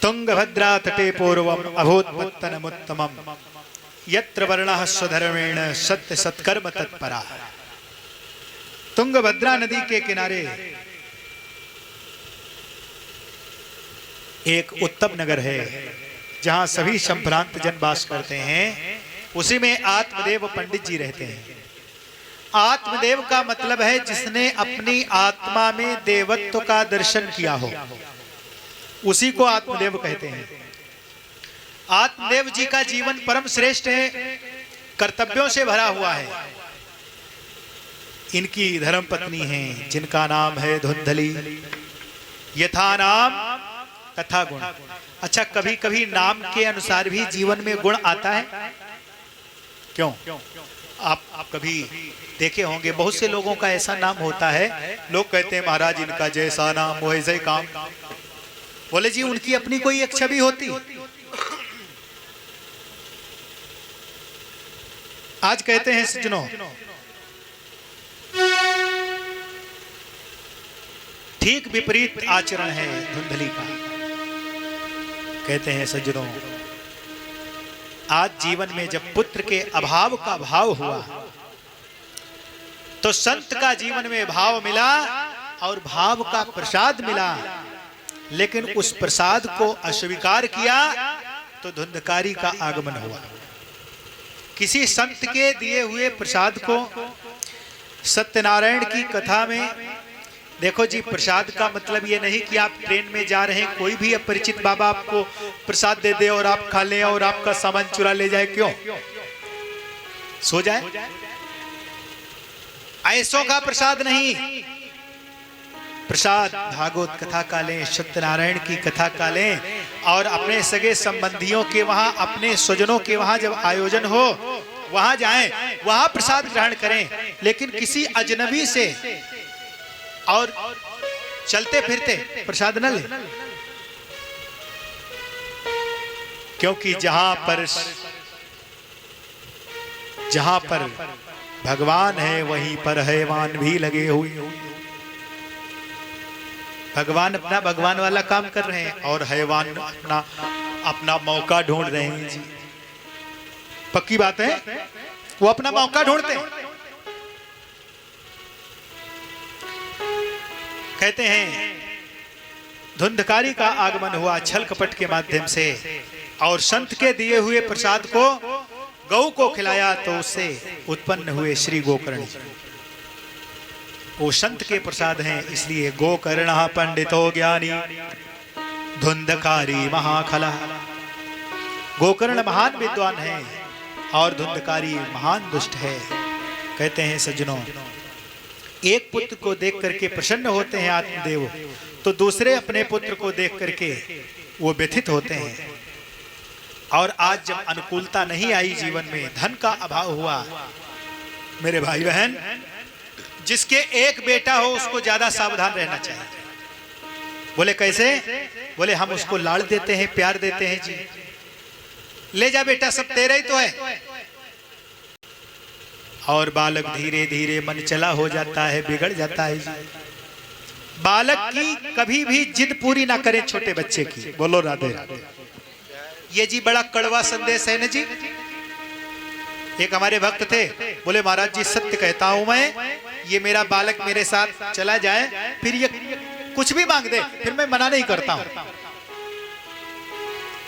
तुंगभद्रा तटे पूर्वम अभूत्पत्तनमुत्तमम यत्र वर्णः स्वधर्मेण सत्य सत्कर्म तत्परा। तुंगभद्रा नदी के किनारे एक उत्तम नगर है जहां सभी संभ्रांत जन वास करते हैं। उसी में आत्मदेव पंडित जी रहते हैं। आत्मदेव का मतलब है जिसने अपनी आत्मा में देवत्व का दर्शन किया हो, उसी को आत्मदेव कहते हैं। आत्मदेव जी का जीवन परम श्रेष्ठ है, कर्तव्यों से भरा हुआ है। इनकी धर्मपत्नी हैं जिनका नाम है धुंधली। यथा नाम तथा गुण। अच्छा, कभी कभी नाम के अनुसार भी जीवन में गुण आता है। क्यों? आप कभी देखे होंगे, बहुत से लोगों का ऐसा नाम होता है, लोग कहते हैं महाराज इनका जैसा नाम वो ऐसा ही काम। बोले जी उनकी अपनी कोई एक छवि होती। आज कहते हैं सज्जनों, ठीक विपरीत आचरण है धुंधली का। कहते हैं सज्जनों, आज जीवन में जब पुत्र के अभाव का भाव हुआ तो संत का जीवन में भाव मिला और भाव का प्रसाद मिला, लेकिन उस प्रसाद को अस्वीकार किया तो धुंधकारी का आगमन हुआ। किसी संत के दिए हुए प्रसाद को, सत्यनारायण की कथा में देखो जी, प्रसाद का मतलब ये नहीं कि आप ट्रेन में जा रहे हैं, कोई भी अपरिचित बाबा आपको प्रसाद दे दे और आप खा लें और आपका सामान चुरा ले जाए। क्यों? सो जाए? ऐसों का प्रसाद नहीं। प्रसाद भागवत कथा का लें, सत्यनारायण की कथा का लें और अपने सगे संबंधियों के वहां, अपने स्वजनों के वहां जब आयोजन हो वहां जाएं, वहां प्रसाद ग्रहण करें। लेकिन किसी अजनबी से और चलते फिरते प्रसाद न ले, क्योंकि जहां पर भगवान है वहीं पर हैवान भी लगे हुए। भगवान अपना भगवान वाला काम कर रहे हैं और हैवान अपना मौका ढूंढ रहे हैं जी। पक्की बात है, वो अपना मौका ढूंढते हैं। कहते हैं धुंधकारी का आगमन हुआ छल कपट के माध्यम से और संत के दिए हुए प्रसाद को गौ को खिलाया तो उससे उत्पन्न हुए श्री गोकर्ण। वो संत के प्रसाद हैं, इसलिए गोकर्ण पंडितो ज्ञानी धुंधकारी महाखला। गोकर्ण महान विद्वान है और धुंधकारी महान दुष्ट है। कहते हैं सज्जनों, एक पुत्र को देख करके प्रसन्न होते हैं आत्मदेव, तो दूसरे अपने पुत्र को देख करके वो व्यथित होते हैं। और आज जब अनुकूलता नहीं आई जीवन में, धन का अभाव हुआ, मेरे भाई बहन, जिसके एक बेटा हो उसको ज्यादा सावधान रहना चाहिए। बोले कैसे? बोले हम उसको लाड़ देते हैं, प्यार देते हैं जी, ले जा बेटा सब तेरा ही तो है। और बालक धीरे धीरे मन चला हो जाता है, बिगड़ जाता है जी। बालक की कभी भी जिद पूरी ना करें छोटे बच्चे की। बोलो राधे राधे। ये जी बड़ा कड़वा संदेश है ना जी। एक हमारे भक्त थे, बोले महाराज जी सत्य कहता हूं मैं, ये मेरा बालक मेरे साथ चला जाए, फिर ये कुछ भी मांग दे, फिर मैं मना नहीं करता हूं।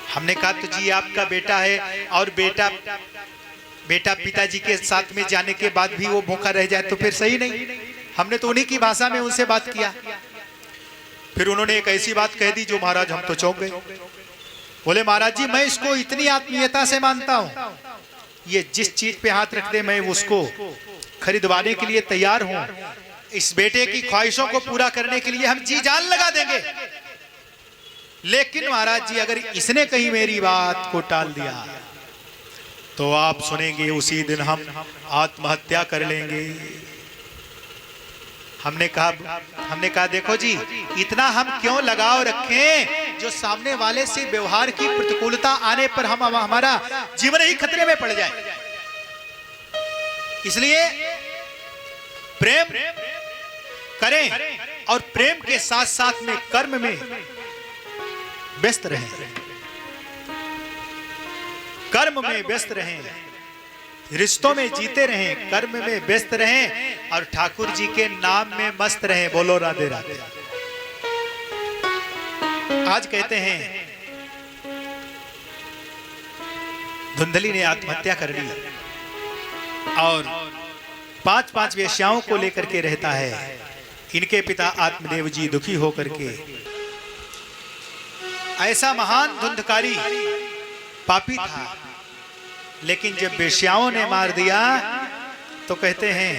हमने कहा तो जी आपका बेटा है और बेटा पिताजी के साथ में जाने के बाद भी वो भूखा रह जाए तो फिर सही नहीं। हमने तो उन्हीं की भाषा में उनसे बात किया। फिर उन्होंने एक ऐसी बात कह दी जो महाराज हम तो चौंक गए। बोले महाराज जी मैं इसको इतनी आत्मीयता से मानता हूं, ये जिस चीज पे हाथ रख दे मैं उसको खरीदवाने के लिए तैयार हूं। इस बेटे की ख्वाहिशों को पूरा करने के लिए हम जी जान लगा देंगे। लेकिन महाराज जी अगर इसने कहीं मेरी बात को टाल दिया तो आप सुनेंगे उसी दिन हम आत्महत्या कर लेंगे। हमने कहा देखो जी इतना हम क्यों लगाव रखें जो सामने वाले से व्यवहार की प्रतिकूलता आने पर हमारा जीवन ही खतरे में पड़ जाए। इसलिए प्रेम करें और प्रेम के साथ साथ में कर्म में व्यस्त रहें, कर्म में व्यस्त रहें, रिश्तों में जीते रहें, कर्म में व्यस्त रहें और ठाकुर जी के नाम में मस्त रहें। बोलो राधे राधे। आज कहते हैं धुंधली ने आत्महत्या कर ली और 5-5 वेश्याओं को लेकर के रहता है। इनके पिता आत्मदेव जी दुखी होकर के, ऐसा महान धुंधकारी पापी था, लेकिन जब वेश्याओं ने मार दिया तो कहते हैं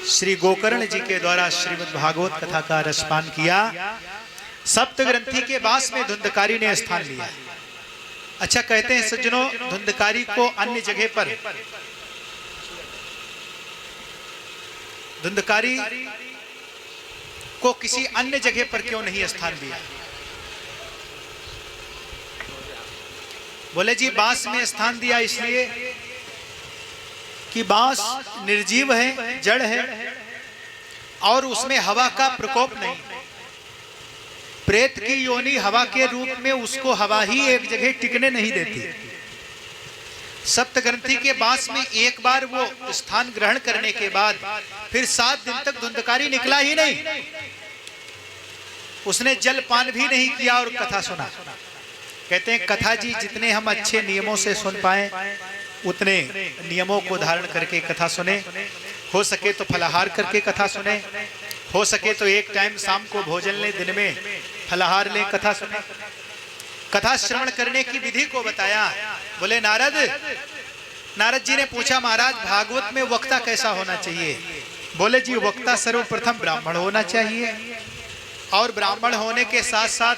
श्री गोकर्ण जी के द्वारा श्रीमद् भागवत कथा का रसपान किया। सप्त ग्रंथि के बास में धुंधकारी ने स्थान लिया। अच्छा, कहते हैं सज्जनों, धुंधकारी को अन्य जगह पर, धुंधकारी को किसी अन्य जगह पर क्यों नहीं स्थान दिया? बोले जी बांस में स्थान दिया इसलिए कि बांस निर्जीव है, जड़ है और उसमें हवा का प्रकोप नहीं। प्रेत की योनि हवा के रूप में उसको हवा ही एक जगह टिकने नहीं देती। सप्त ग्रंथि के बांस में एक बार वो स्थान ग्रहण करने के बाद फिर 7 दिन तक धुंधकारी निकला ही नहीं। उसने जल पान भी नहीं किया और कथा सुना। कहते हैं कथा जी जितने हम अच्छे नियमों से सुन पाए उतने नियमों को धारण करके कथा सुने। हो सके तो फलाहार करके कथा सुने, हो सके तो एक टाइम शाम को भोजन ले, दिन में फलाहार ले, कथा सुने। कथा श्रवण करने की विधि को बताया। बोले नारद जी ने पूछा महाराज भागवत में वक्ता कैसा होना चाहिए? बोले जी वक्ता सर्वप्रथम ब्राह्मण होना चाहिए और ब्राह्मण होने के साथ साथ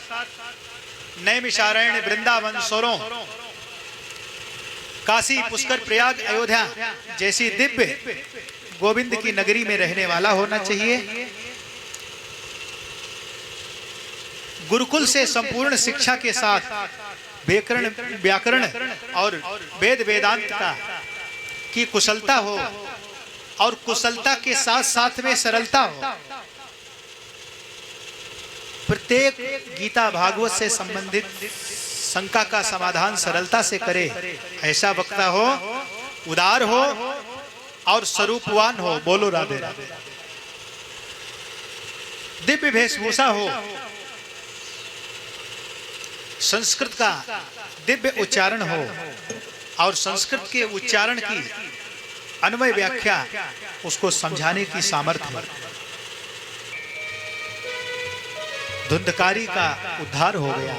नैमिषारण्य, वृंदावन, सोरों, काशी, पुष्कर, प्रयाग, अयोध्या जैसी दिव्य गोविंद की नगरी में रहने वाला होना चाहिए। गुरुकुल से संपूर्ण शिक्षा के साथ व्याकरण और वेद वेदांत का की कुशलता हो और कुशलता के साथ साथ में सरलता हो। प्रत्येक गीता भागवत से संबंधित शंका का समाधान सरलता से करे, ऐसा वक्ता हो, उदार हो और स्वरूपवान हो। बोलो राधे राधे। दिव्य वेशभूषा हो, संस्कृत का दिव्य उच्चारण हो और संस्कृत के उच्चारण की अन्वय व्याख्या उसको समझाने की सामर्थ्य हो। धुंधकारी का उद्धार हो गया।